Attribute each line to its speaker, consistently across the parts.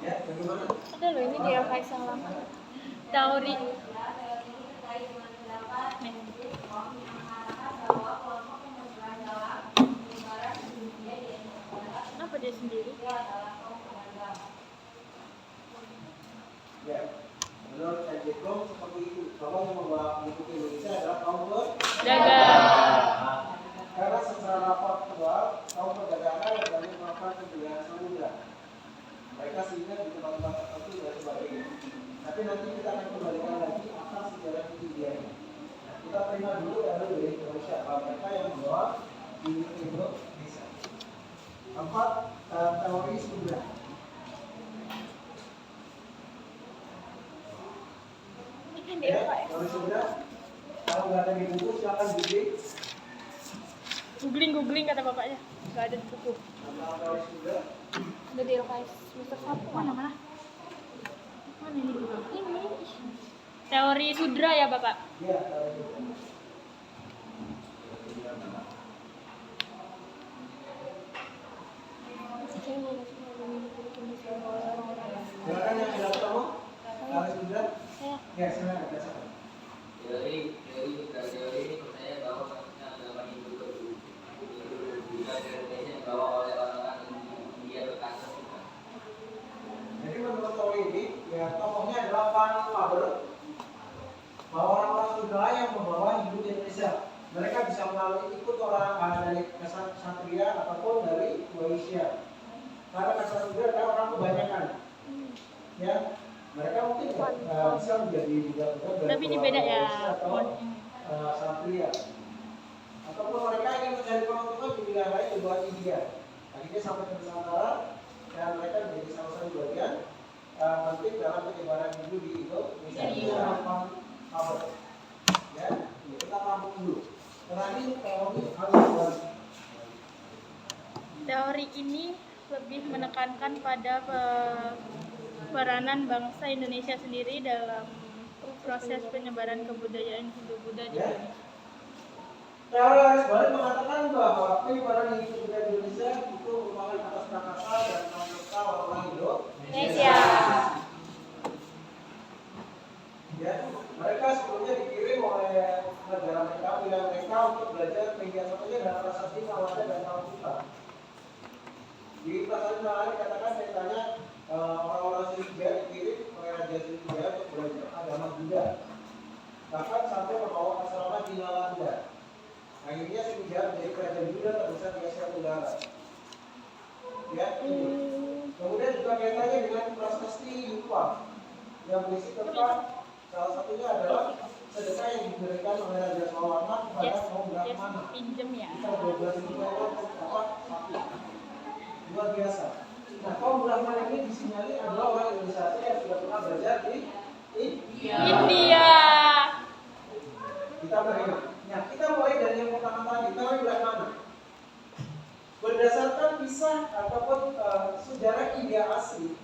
Speaker 1: Ya, bagaimana?
Speaker 2: Ada loh ini di Faisal teori. Nih. Kenapa dia sendiri?
Speaker 1: Ya, menurut Ejekong seperti itu. Bahwa yang membawa buku ke Indonesia adalah kaum
Speaker 2: Dagang.
Speaker 1: karena secara faktual kaum perdagangan dan melakukan perjalanan samudra. Mereka sehingga di tempat-tempat tertentu dan sebagainya. Tapi nanti kita akan kembalikan lagi asal sejarah ketinggiannya. Kita terima dulu dari Indonesia bahwa mereka yang membawa di Indonesia. Keempat, teori sumber. Ya, teori sumber. Kalau nggak ada di buku silakan
Speaker 2: Googling kata bapaknya. Nggak ada di buku.
Speaker 1: nama teori sumber.
Speaker 2: Ada di LKS semester 1. Mana? Mana ini? Ini. Teori sudra ya, Bapak?
Speaker 1: Iya, teori sumber. Silakan yang sudah ketemu teori sumber. Ya, silakan bacakan.
Speaker 3: Teori ini percaya bahwa manusia adalah hidup berdua. Juga Indonesia dibawa oleh orang-orang India berkata juga.
Speaker 1: Jadi menurut teori ini, ya tokohnya adalah Van Faber, bahwa orang-orang Sunda yang membawa Hindu di Indonesia. Mereka bisa melalui ikut orang dari Ksatria ataupun dari Waisya. Karena Ksatria adalah orang kebanyakan. Ya, mereka mungkin bisa menjadi juga
Speaker 2: tapi ini beda ya.
Speaker 1: atau Ksatria. Ataupun mereka ingin mencari keuntungan di wilayah lain di luar India. Akhirnya sampai ke Nusantara dan mereka menjadi salah satu bagian penting dalam penyebaran Hindu di Indonesia. Itu adalah Faber. Ya, kita tampung dulu. Terakhir teori harus
Speaker 2: Teori ini lebih menekankan pada peranan bangsa Indonesia sendiri dalam proses penyebaran kebudayaan Hindu-Buddha di Indonesia.
Speaker 1: Teori Aris Balik mengatakan bahwa penyebaran Hindu-Buddha di Indonesia itu merupakan atas prakasa dan pramuka orang Indonesia. Ya, mereka sebelumnya dikirim oleh negara mereka, wilayah mereka untuk belajar kegiatannya dan prasasti Nawada dan Kalkuta. Di prasasti Nawada dikatakan ceritanya orang-orang Sriwijaya dikirim oleh Raja Sriwijaya untuk belajar agama Buddha. Bahkan sampai membawa asrama di Nalanda. Akhirnya Sriwijaya menjadi kerajaan Buddha terbesar di Asia Tenggara. Ya, ini. Kemudian juga kaitannya dengan prasasti Yupa yang berisi tentang salah satunya adalah sedekah yang diberikan oleh Raja Sawarna kepada kaum Brahmana.
Speaker 2: Pinjem ya.
Speaker 1: Kita 12.000 ekor sapi. Luar biasa. Nah, kaum Brahmana ini disinyalir adalah orang Indonesia yang sudah pernah belajar di
Speaker 2: India.
Speaker 1: Kita beriman. Nah, kita mulai dari yang pertama tadi, teori Brahmana. Berdasarkan kisah ataupun sejarah India asli,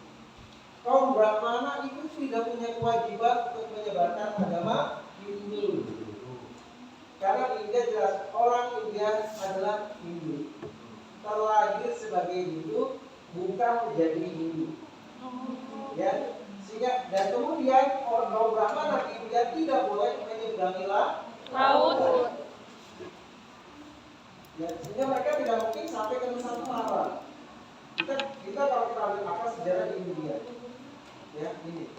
Speaker 1: kaum Brahmana itu tidak punya kewajiban untuk menyebarkan agama Hindu. Karena India jelas orang India adalah Hindu. Terlahir sebagai Hindu, bukan menjadi Hindu. Ya, sehingga dan kemudian orang kaum Brahmana di India tidak boleh menyeberangi laut. Ya, sehingga mereka tidak mungkin sampai ke Nusantara. Kita kalau kita ambil akar sejarah di India. Ya, ini.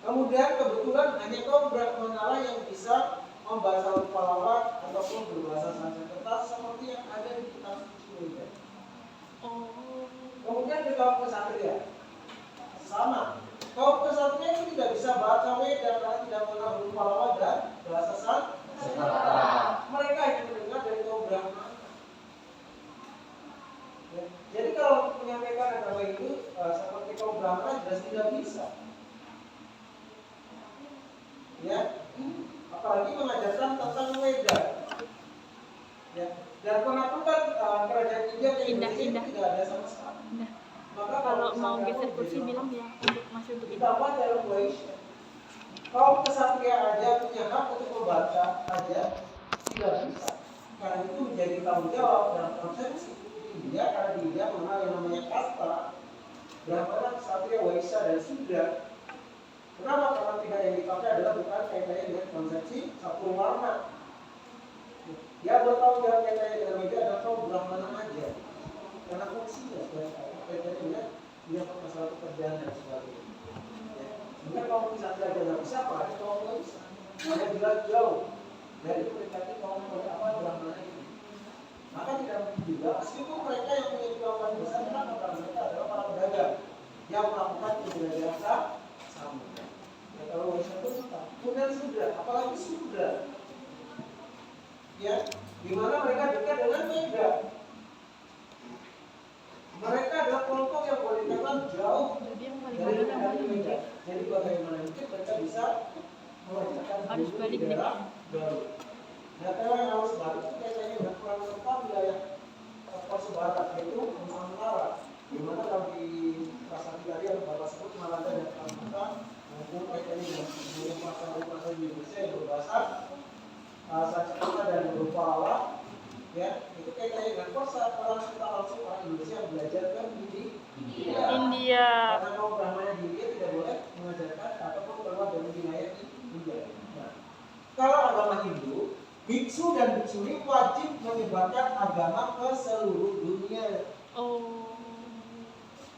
Speaker 1: Kemudian kebetulan hanya kaum Brahmana yang bisa membaca Palawat ataupun berbahasa Sanskerta seperti yang ada di kitab suci Weda. Kemudian di kaum Ksatria sama. Kaum Ksatria itu tidak bisa baca Weda karena tidak mengenal Palawat dan bahasa Sanskerta. Mereka yang mendengar dari kaum Brahmana. Ya. Jadi kalau menyampaikan agama itu seperti kaum Brahmana jelas tidak bisa. Ya, apalagi mengajarkan tentang Weda. Ya, dan penaklukan kerajaan India ke Indonesia tidak ada sama sekali. Maka
Speaker 2: Kalau mau geser kursi bilang ya untuk masuk begitu.
Speaker 1: ditambah dalam Waisya. Kaum Ksatria aja punya hak untuk membaca aja tidak bisa. Karena itu menjadi tanggung jawab dalam konsepsi India karena dia mengenal yang namanya kasta Brahmana, Ksatria, Waisya, dan Sudra. Kenapa? Karena tiga yang dipakai adalah bukan kaitannya dengan konsepsi satu warna. Ya, bertahun jawab kaitannya dengan media adalah kaum Brahmana aja. Karena fungsinya sebenarnya kaitannya dengan dia masalah pekerjaan dan sebagainya. Ya. Mungkin kalau Ksatria aja nggak bisa, apalagi kalau nggak bisa. Dia jelas jauh dari mendekati kaum Brahmana ini. Maka tidak mungkin juga, meskipun mereka yang punya kekuatan besar, karena mereka adalah para pedagang yang melakukan jasa sama. Ya, kalau Waisya itu kemudian Sudra, apalagi Sudra, ya, di mana mereka dekat dengan Mega. Mereka adalah kelompok yang boleh dikatakan jauh dari Mega. Jadi bagaimana mungkin mereka bisa mengerjakan
Speaker 2: Harus balik
Speaker 1: di daerah Garut. Nah, kalau yang harus balik itu kayaknya udah kurang serta wilayah Persebaya, yaitu Nusantara, di mana kalau di Prasasti tadi yang Bapak sebut Malanda dan Kalimantan, maupun kayaknya dengan pasar-pasar di Indonesia yang berbahasa Sanskerta dan Rupawa, ya itu kayaknya dengan Persa orang kita langsung orang Indonesia yang belajar ke India. Karena kalau Brahmana di India tidak boleh mengajarkan ataupun keluar dari wilayah India. Nah, kalau agama Hindu, biksu dan biksuni wajib menyebarkan agama ke seluruh dunia.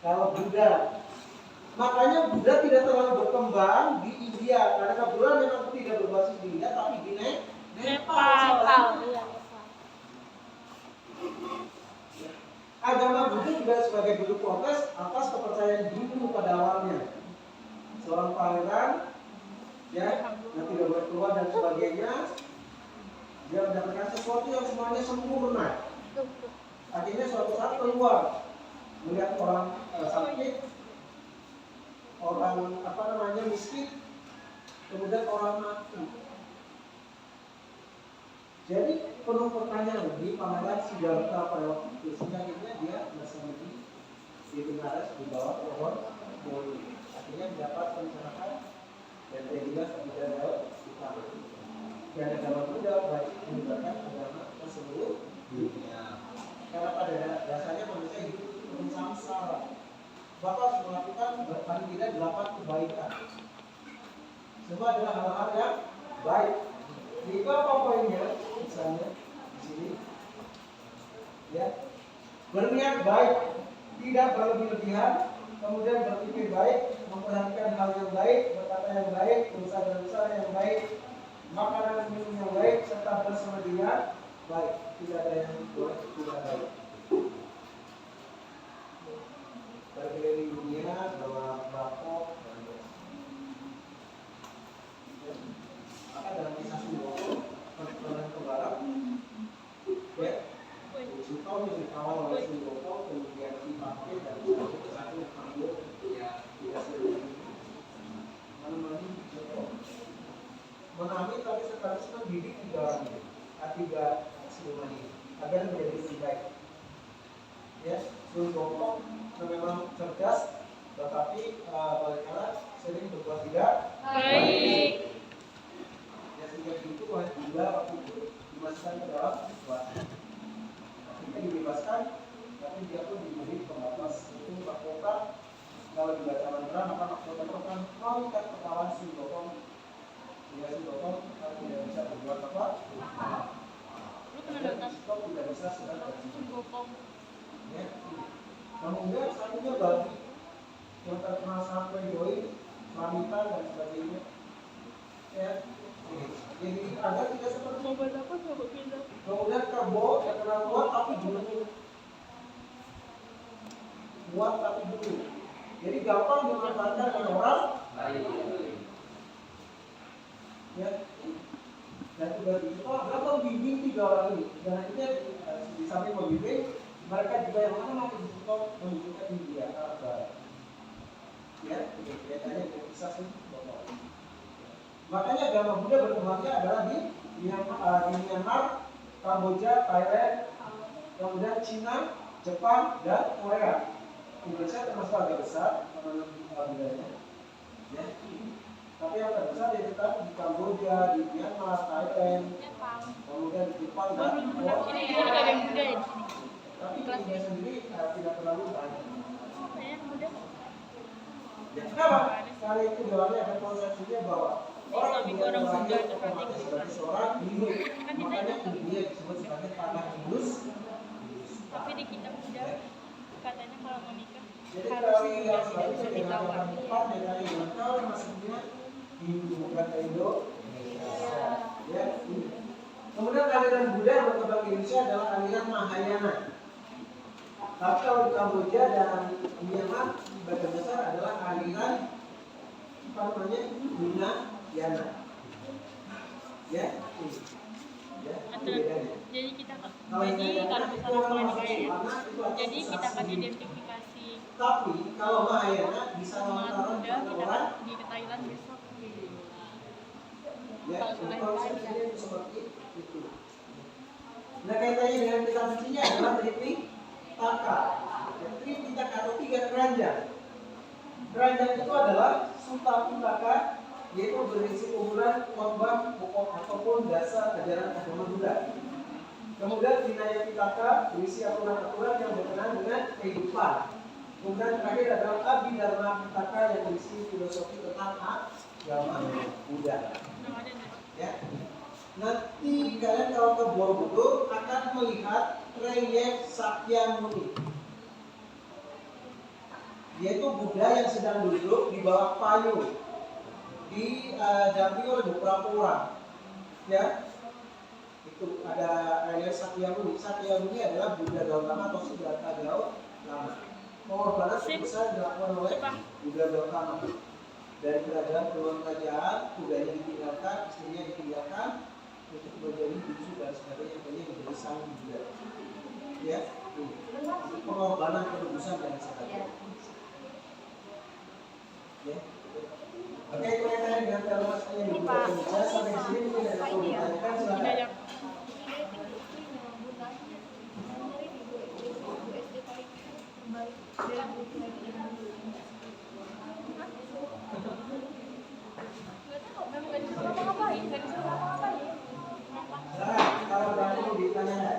Speaker 1: Kalau Buddha, makanya Buddha tidak terlalu berkembang di India karena kebetulan memang tidak berbasis di India tapi di Nepal. Agama Buddha juga sebagai bentuk protes atas kepercayaan Hindu pada awalnya. Seorang pangeran, ya, yang tidak boleh keluar dan sebagainya, dia mendapatkan sesuatu yang semuanya sempurna. Akhirnya suatu saat keluar, melihat orang sakit, orang miskin, kemudian orang mati. Jadi penuh pertanyaan di pangeran Siddhartha pada waktu itu, sehingga akhirnya dia bersama di Benares di bawah pohon Bolu. Akhirnya mendapat pencerahan dan dia juga tidak jauh di tanah. Dan agama Buddha wajib menyebarkan agama ke seluruh dunia. Karena pada dasarnya manusia hidup itu penuh samsara. Bapak harus melakukan paling tidak 8 kebaikan. Semua adalah hal-hal yang baik. Jadi apa poinnya? Misalnya di sini, ya, berniat baik, tidak berlebih-lebihan, kemudian berpikir baik, memperhatikan hal yang baik, berkata yang baik, berusaha yang baik, makanan minum yang baik, serta bersemedia baik. Tidak ada yang boleh tidak baik. Berkeliling dunia bawa bako dan maka dalam kisah Sundoko perjalanan ke barat, ya, Sundoko yang dikawal oleh Sundoko kemudian dipakai dan satu ambil ya tidak sendiri menemani Sundoko menami tapi sekaligus mendidik tiga siluman ini agar menjadi lebih baik. Ya, Sundoko memang cerdas, tetapi bagaimana sering berbuat tidak baik. Ya, sehingga itu juga waktu itu dimasukkan ke dalam situasi. Ketika dibebaskan, tapi dia pun diberi pembatas itu mahkota. Kalau dibaca mantra, maka mahkota itu akan mengikat kepala Sundoko. Sehingga Sundoko tidak bisa berbuat apa? Sundoko tidak bisa sedang Sundoko. Ya. Kemudian selanjutnya bagi yang terkenal sampai doi, wanita dan sebagainya, ya, jadi agar tidak seperti kemudian Kerbo terkenal kuat tapi dulu kuat tapi dulu, jadi gampang dimanfaatkan oleh orang lain, ya, dan juga itu gampang membimbing tiga orang ini, dan akhirnya di samping membimbing mereka juga yang mana mau menunjukkan India Barat. Ya, kelihatannya bisa sih. Makanya agama Buddha berkembangnya adalah di Myanmar, Kamboja, Thailand, kemudian Cina, Jepang, dan Korea. Indonesia termasuk agak besar budayanya. Ya. Tapi yang terbesar yaitu di Kamboja, di Myanmar, Thailand, kemudian di Jepang dan Korea. Tapi Indonesia sendiri tidak terlalu banyak. Ya, kenapa? Karena itu dalamnya ada konsepsinya bahwa orang yang
Speaker 2: orang Buddha
Speaker 1: lahir
Speaker 2: itu
Speaker 1: otomatis sebagai seorang hindu. Makanya dia disebut sebagai tanah Hindus.
Speaker 2: Tapi di kitab Buddha katanya kalau mau nikah
Speaker 1: Jadi
Speaker 2: harus
Speaker 1: kalau
Speaker 2: tidak
Speaker 1: yang
Speaker 2: bisa
Speaker 1: selanjutnya dengan
Speaker 2: ditawar.
Speaker 1: yang depan dengan yang kalau maksudnya Hindu bukan Indo. Ya, ini. Kemudian aliran Buddha yang berkembang di Indonesia adalah aliran Mahayana. Tapi kalau di Kamboja dan Myanmar sebagian besar adalah aliran apa namanya Hinayana. Ya, ini. Ya, itu bedanya.
Speaker 2: Jadi kita
Speaker 1: Kalau
Speaker 2: jadi
Speaker 1: yang
Speaker 2: kalau
Speaker 1: itu
Speaker 2: misalnya
Speaker 1: orang
Speaker 2: mau
Speaker 1: masuk
Speaker 2: nikah ya,
Speaker 1: Silvana, itu ada
Speaker 2: jadi kita akan
Speaker 1: sensasi.
Speaker 2: identifikasi
Speaker 1: Tapi kalau Mahayana bisa
Speaker 2: umat
Speaker 1: lantaran
Speaker 2: Buddha kita
Speaker 1: orang
Speaker 2: di Thailand besok.
Speaker 1: ya,
Speaker 2: Kalau sudah
Speaker 1: konsepnya itu seperti itu. Nah kaitannya dengan kitab sucinya adalah Tripitaka. Tripitaka atau 3 keranjang. Keranjang itu adalah Sutta Pitaka, yaitu berisi kumpulan khotbah pokok ataupun dasar ajaran agama Buddha. Kemudian Vinaya Pitaka berisi aturan-aturan yang berkenaan dengan kehidupan. Kemudian terakhir adalah Abhidharma Pitaka yang berisi filosofi tentang agama Buddha. Ya. Nanti kalian kalau ke Borobudur akan melihat relief Sakyamuni, yaitu Buddha yang sedang duduk di bawah payung, didampingi oleh beberapa orang. Ya, itu ada relief Sakyamuni. Sakyamuni adalah Buddha Gautama atau Siddhartha Gautama. Pengorbanan terbesar dilakukan oleh Buddha Gautama. Dari kerajaan ke kerajaan, kudanya ditinggalkan, istrinya ditinggalkan untuk menjadi biksu dan sebagainya, hanya menjadi sang Buddha. Ya, ini pengorbanan penebusan dan sebagainya. Ya. Oke, itu kaitannya dengan termasuknya yang dibuat Indonesia. Sampai di sini mungkin ada yang mau ditanyakan, silakan. Kalau ada yang mau ditanyakan.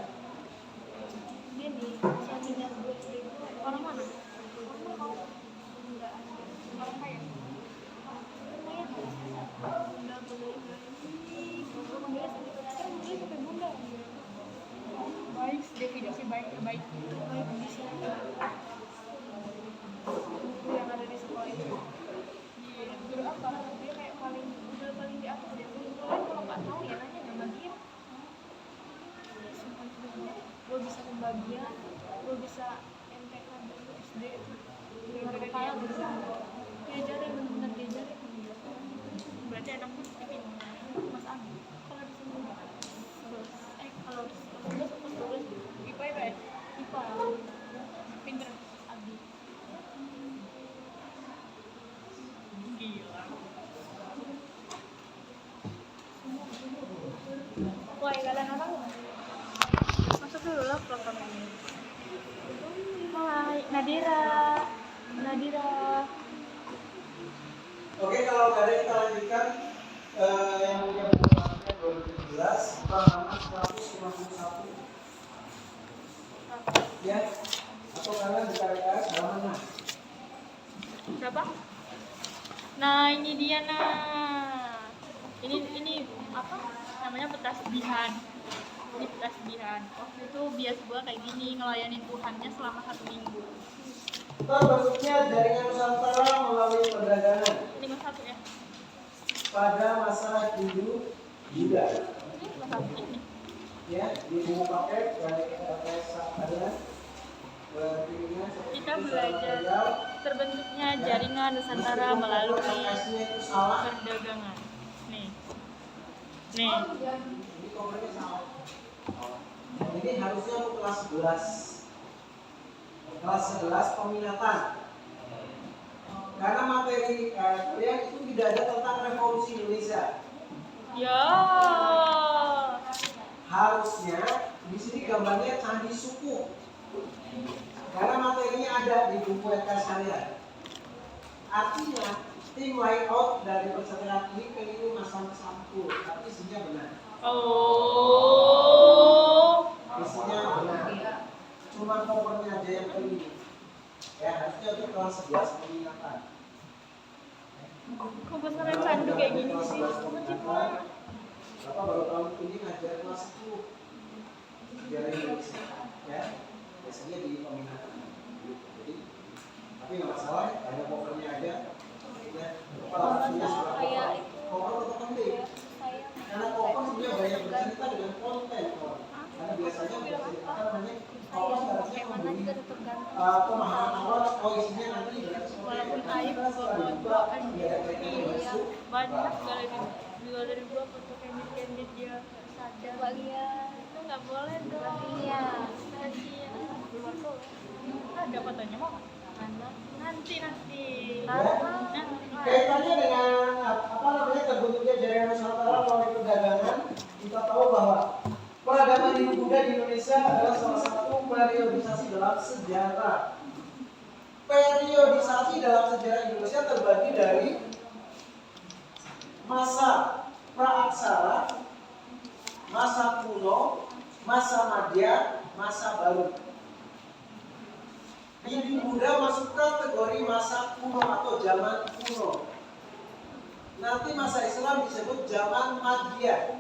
Speaker 2: Orang mana? Baik, definisi baik terbaik di sini. Buku yang ada di sekolah itu. Iya, guru apa? Dia kayak paling di atas deh. Kalau nggak tahu ya nanya sama dia. Gue bisa pembagian, gue bisa MTK dari SD. Gara-gara dia bisa diajarin, bener-bener diajarin. Berarti anak gue tipin Mas Abi. Kalau di sini kalau di sekolah IPA ya? IPA. Pinter Abi. Gila. Wah, kalian orang masuk dulu lah program ini. Hai, Nadira.
Speaker 1: Oke, kalau nggak ada kita lanjutkan yang punya buku akademik 2017 halaman 151. Ya, atau kalian di KWS halaman 6.
Speaker 2: Berapa? Nah, ini dia nah. Ini apa? Namanya petasbihan. Ini petasbihan. Waktu itu bias gua kayak gini ngelayanin Tuhannya selama 1 minggu.
Speaker 1: Termasuknya jaringan Nusantara melalui perdagangan.
Speaker 2: Ini kelas 1 ya.
Speaker 1: Pada masa Hindu Buddha.
Speaker 2: Ini kelas 1 ini.
Speaker 1: Ya, di buku paket dari ada
Speaker 2: Kita belajar terbentuknya jaringan Nusantara melalui perdagangan. Nih.
Speaker 1: Ini harusnya untuk kelas 11. Kelas 11 peminatan. Karena materi kalian itu tidak ada tentang revolusi Indonesia.
Speaker 2: Ya.
Speaker 1: Harusnya di sini gambarnya candi suku. Karena materinya ada di buku LKS kalian. Artinya tim layout dari percetakan ini masang sampul, tapi isinya benar.
Speaker 2: Oh.
Speaker 1: Isinya benar. Cuma covernya aja yang ini. Ya, harusnya untuk kelas 11 peminatan.
Speaker 2: Kok gue sampai candu kayak gini sih? Mungkin mah.
Speaker 1: Bapak baru tahun ini ngajar kelas 10 sejarah Indonesia, ya. Biasanya di peminatan. Jadi, tapi nggak masalah, hanya covernya aja. Ya,
Speaker 2: Kalau kayak itu
Speaker 1: cover tetap penting.
Speaker 2: saya
Speaker 1: Karena cover sebenarnya banyak bercerita dengan konten. Karena biasanya bercerita namanya cover seharusnya
Speaker 2: kayak mana juga tetap ganteng.
Speaker 1: pemahaman awal, isinya nanti
Speaker 2: Walaupun aib gua kan dia banyak juga dari gua foto candid dia sadar. Itu nggak boleh dong. Iya. Ada fotonya mau? Nanti.
Speaker 1: Kaitannya dengan apa namanya terbentuknya jaringan Nusantara melalui perdagangan, kita tahu bahwa peradaban Hindu Buddha di Indonesia adalah salah satu periodisasi dalam sejarah. Periodisasi dalam sejarah Indonesia terbagi dari masa praaksara, masa kuno, masa madya, masa baru. Hindu Buddha masuk kategori masa kuno atau zaman kuno. Nanti masa Islam disebut zaman Madya.